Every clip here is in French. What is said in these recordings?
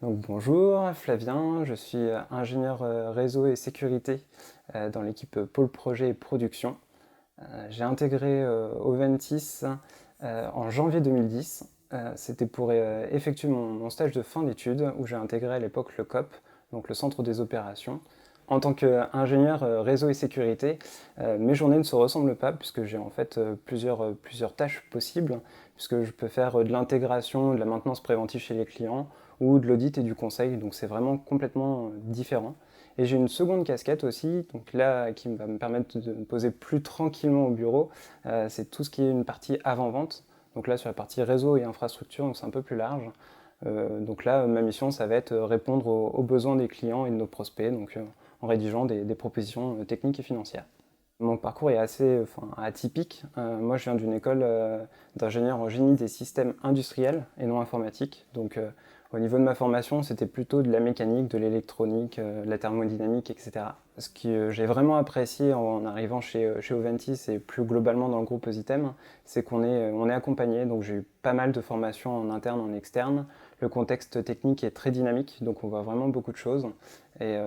Donc bonjour, Flavien, je suis ingénieur réseau et sécurité dans l'équipe pôle projet et production. J'ai intégré Oventis en janvier 2010. C'était pour effectuer mon stage de fin d'études où j'ai intégré à l'époque le COP, donc le centre des opérations. En tant qu'ingénieur réseau et sécurité, mes journées ne se ressemblent pas puisque j'ai en fait plusieurs tâches possibles, puisque je peux faire de l'intégration, de la maintenance préventive chez les clients ou de l'audit et du conseil, donc c'est vraiment complètement différent. Et j'ai une seconde casquette aussi, donc là qui va me permettre de me poser plus tranquillement au bureau, c'est tout ce qui est une partie avant-vente. Donc là sur la partie réseau et infrastructure, donc c'est un peu plus large. Donc là ma mission ça va être répondre aux besoins des clients et de nos prospects, donc en rédigeant des propositions techniques et financières. Mon parcours est assez atypique. Moi, je viens d'une école d'ingénieur en génie des systèmes industriels et non informatiques. Donc, au niveau de ma formation, c'était plutôt de la mécanique, de l'électronique, de la thermodynamique, etc. Ce que j'ai vraiment apprécié en arrivant chez Oventis et plus globalement dans le groupe Ositem, c'est qu'on est accompagné. Donc, j'ai eu pas mal de formations en interne, en externe. Le contexte technique est très dynamique, donc on voit vraiment beaucoup de choses. Et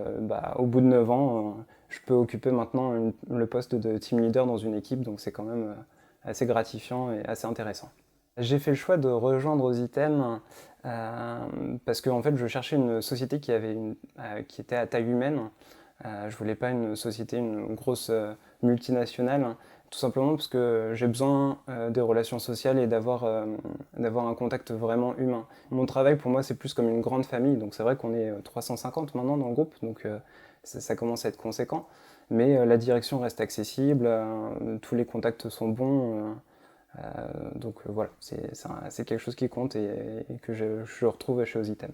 au bout de 9 ans, je peux occuper maintenant le poste de team leader dans une équipe, donc c'est quand même assez gratifiant et assez intéressant. J'ai fait le choix de rejoindre Ositem parce que en fait, je cherchais une société qui était à taille humaine. Je voulais pas une société, une grosse multinationale, tout simplement parce que j'ai besoin des relations sociales et d'avoir un contact vraiment humain. Mon travail, pour moi, c'est plus comme une grande famille, donc c'est vrai qu'on est 350 maintenant dans le groupe, donc ça commence à être conséquent. Mais la direction reste accessible, tous les contacts sont bons. Donc voilà, c'est quelque chose qui compte et que je retrouve chez Ositem.